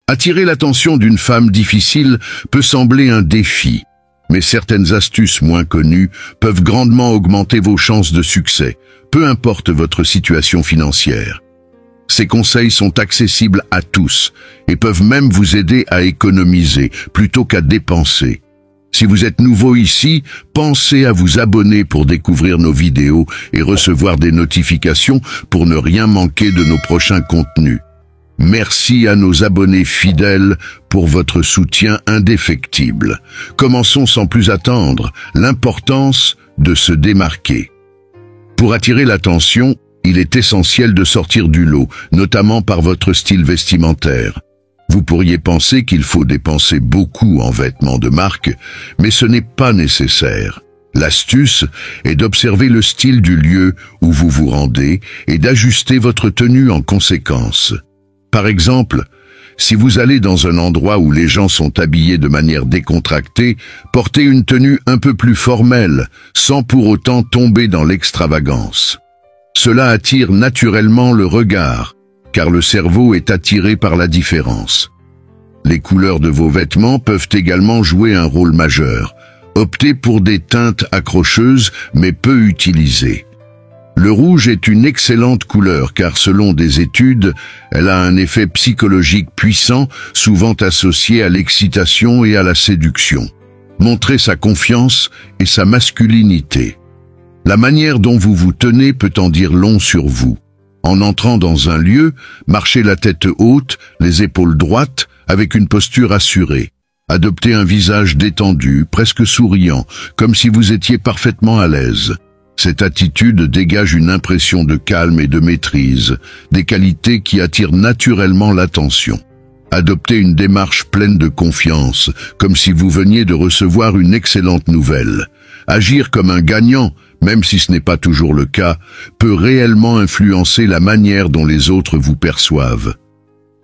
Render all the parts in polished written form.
Attirer l'attention d'une femme difficile peut sembler un défi, mais certaines astuces moins connues peuvent grandement augmenter vos chances de succès, peu importe votre situation financière. Ces conseils sont accessibles à tous et peuvent même vous aider à économiser plutôt qu'à dépenser. Si vous êtes nouveau ici, pensez à vous abonner pour découvrir nos vidéos et recevoir des notifications pour ne rien manquer de nos prochains contenus. Merci à nos abonnés fidèles pour votre soutien indéfectible. Commençons sans plus attendre, l'importance de se démarquer. Pour attirer l'attention, il est essentiel de sortir du lot, notamment par votre style vestimentaire. Vous pourriez penser qu'il faut dépenser beaucoup en vêtements de marque, mais ce n'est pas nécessaire. L'astuce est d'observer le style du lieu où vous vous rendez et d'ajuster votre tenue en conséquence. Par exemple, si vous allez dans un endroit où les gens sont habillés de manière décontractée, portez une tenue un peu plus formelle, sans pour autant tomber dans l'extravagance. Cela attire naturellement le regard, car le cerveau est attiré par la différence. Les couleurs de vos vêtements peuvent également jouer un rôle majeur. Optez pour des teintes accrocheuses mais peu utilisées. Le rouge est une excellente couleur car selon des études, elle a un effet psychologique puissant, souvent associé à l'excitation et à la séduction. Montrez sa confiance et sa masculinité. La manière dont vous vous tenez peut en dire long sur vous. En entrant dans un lieu, marchez la tête haute, les épaules droites, avec une posture assurée. Adoptez un visage détendu, presque souriant, comme si vous étiez parfaitement à l'aise. Cette attitude dégage une impression de calme et de maîtrise, des qualités qui attirent naturellement l'attention. Adoptez une démarche pleine de confiance, comme si vous veniez de recevoir une excellente nouvelle. Agir comme un gagnant, même si ce n'est pas toujours le cas, peut réellement influencer la manière dont les autres vous perçoivent.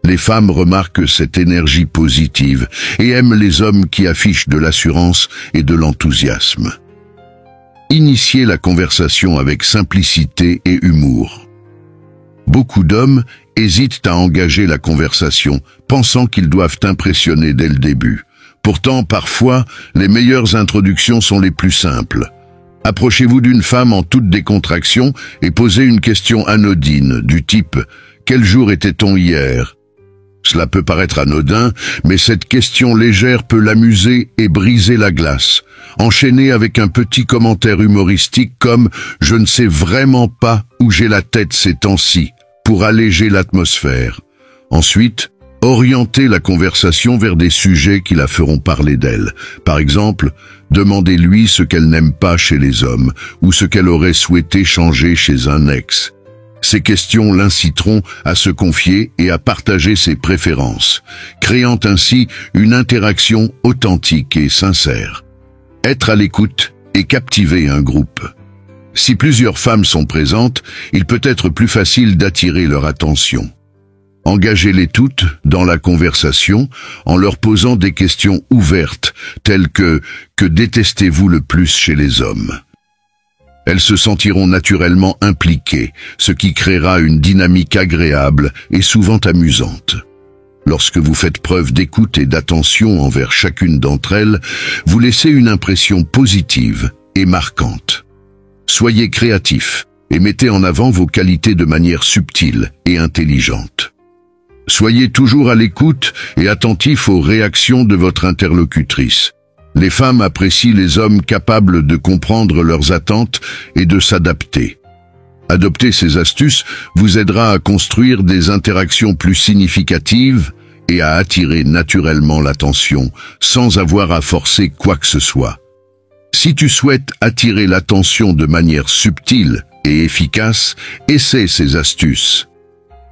Les femmes remarquent cette énergie positive et aiment les hommes qui affichent de l'assurance et de l'enthousiasme. Initiez la conversation avec simplicité et humour. Beaucoup d'hommes hésitent à engager la conversation, pensant qu'ils doivent impressionner dès le début. Pourtant, parfois, les meilleures introductions sont les plus simples. Approchez-vous d'une femme en toute décontraction et posez une question anodine, du type « Quel jour était-on hier ?» Cela peut paraître anodin, mais cette question légère peut l'amuser et briser la glace. Enchaînez avec un petit commentaire humoristique comme « Je ne sais vraiment pas où j'ai la tête ces temps-ci » pour alléger l'atmosphère. Ensuite, orientez la conversation vers des sujets qui la feront parler d'elle. Par exemple, demandez-lui ce qu'elle n'aime pas chez les hommes ou ce qu'elle aurait souhaité changer chez un ex. Ces questions l'inciteront à se confier et à partager ses préférences, créant ainsi une interaction authentique et sincère. Être à l'écoute et captiver un groupe. Si plusieurs femmes sont présentes, il peut être plus facile d'attirer leur attention. Engagez-les toutes dans la conversation en leur posant des questions ouvertes, telles que « Que détestez-vous le plus chez les hommes ?» Elles se sentiront naturellement impliquées, ce qui créera une dynamique agréable et souvent amusante. Lorsque vous faites preuve d'écoute et d'attention envers chacune d'entre elles, vous laissez une impression positive et marquante. Soyez créatif et mettez en avant vos qualités de manière subtile et intelligente. Soyez toujours à l'écoute et attentif aux réactions de votre interlocutrice. Les femmes apprécient les hommes capables de comprendre leurs attentes et de s'adapter. Adopter ces astuces vous aidera à construire des interactions plus significatives et à attirer naturellement l'attention sans avoir à forcer quoi que ce soit. Si tu souhaites attirer l'attention de manière subtile et efficace, essaie ces astuces.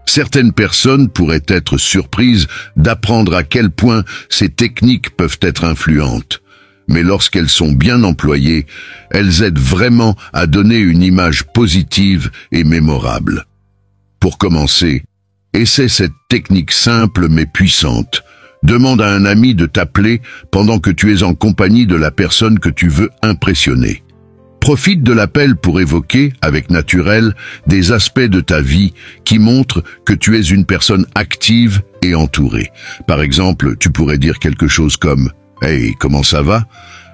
Certaines personnes pourraient être surprises d'apprendre à quel point ces techniques peuvent être influentes. Mais lorsqu'elles sont bien employées, elles aident vraiment à donner une image positive et mémorable. Pour commencer, essaie cette technique simple mais puissante. Demande à un ami de t'appeler pendant que tu es en compagnie de la personne que tu veux impressionner. Profite de l'appel pour évoquer, avec naturel, des aspects de ta vie qui montrent que tu es une personne active et entouré. Par exemple, tu pourrais dire quelque chose comme « Hey, comment ça va ?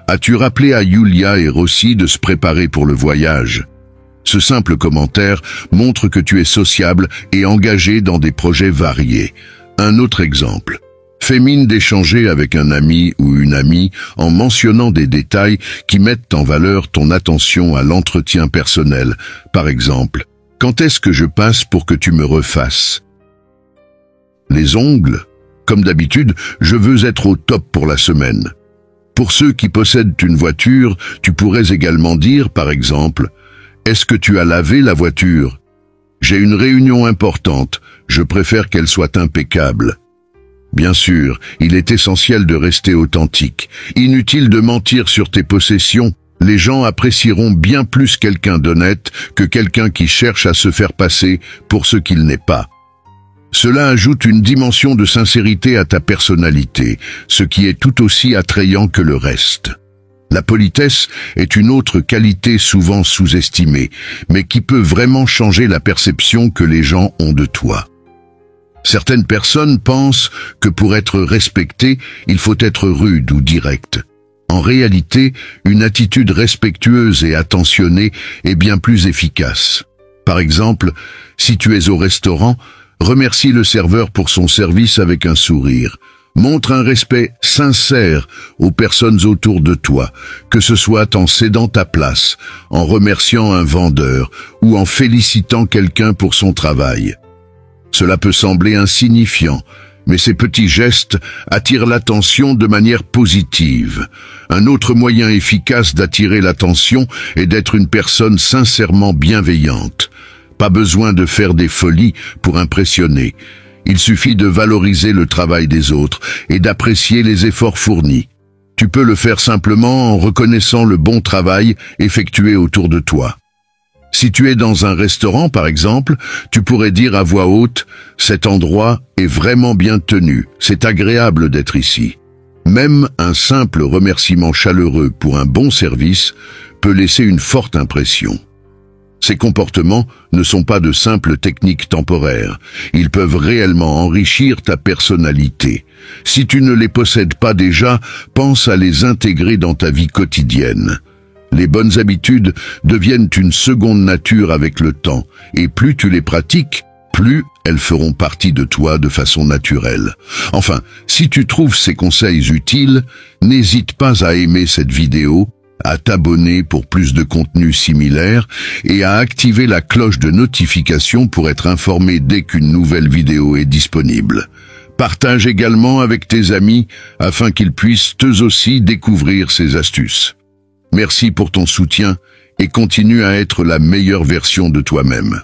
As-tu rappelé à Yulia et Rossi de se préparer pour le voyage ?» Ce simple commentaire montre que tu es sociable et engagé dans des projets variés. Un autre exemple. Fais mine d'échanger avec un ami ou une amie en mentionnant des détails qui mettent en valeur ton attention à l'entretien personnel. Par exemple, « Quand est-ce que je passe pour que tu me refasses ?» Les ongles? Comme d'habitude, je veux être au top pour la semaine. Pour ceux qui possèdent une voiture, tu pourrais également dire, par exemple, « Est-ce que tu as lavé la voiture ? J'ai une réunion importante, je préfère qu'elle soit impeccable. » Bien sûr, il est essentiel de rester authentique. Inutile de mentir sur tes possessions. Les gens apprécieront bien plus quelqu'un d'honnête que quelqu'un qui cherche à se faire passer pour ce qu'il n'est pas. Cela ajoute une dimension de sincérité à ta personnalité, ce qui est tout aussi attrayant que le reste. La politesse est une autre qualité souvent sous-estimée, mais qui peut vraiment changer la perception que les gens ont de toi. Certaines personnes pensent que pour être respecté, il faut être rude ou direct. En réalité, une attitude respectueuse et attentionnée est bien plus efficace. Par exemple, si tu es au restaurant, remercie le serveur pour son service avec un sourire. Montre un respect sincère aux personnes autour de toi, que ce soit en cédant ta place, en remerciant un vendeur ou en félicitant quelqu'un pour son travail. Cela peut sembler insignifiant, mais ces petits gestes attirent l'attention de manière positive. Un autre moyen efficace d'attirer l'attention est d'être une personne sincèrement bienveillante. Pas besoin de faire des folies pour impressionner. Il suffit de valoriser le travail des autres et d'apprécier les efforts fournis. Tu peux le faire simplement en reconnaissant le bon travail effectué autour de toi. Si tu es dans un restaurant, par exemple, tu pourrais dire à voix haute « Cet endroit est vraiment bien tenu, c'est agréable d'être ici ». Même un simple remerciement chaleureux pour un bon service peut laisser une forte impression. Ces comportements ne sont pas de simples techniques temporaires. Ils peuvent réellement enrichir ta personnalité. Si tu ne les possèdes pas déjà, pense à les intégrer dans ta vie quotidienne. Les bonnes habitudes deviennent une seconde nature avec le temps, et plus tu les pratiques, plus elles feront partie de toi de façon naturelle. Enfin, si tu trouves ces conseils utiles, n'hésite pas à aimer cette vidéo, à t'abonner pour plus de contenu similaire et à activer la cloche de notification pour être informé dès qu'une nouvelle vidéo est disponible. Partage également avec tes amis afin qu'ils puissent eux aussi découvrir ces astuces. Merci pour ton soutien et continue à être la meilleure version de toi-même.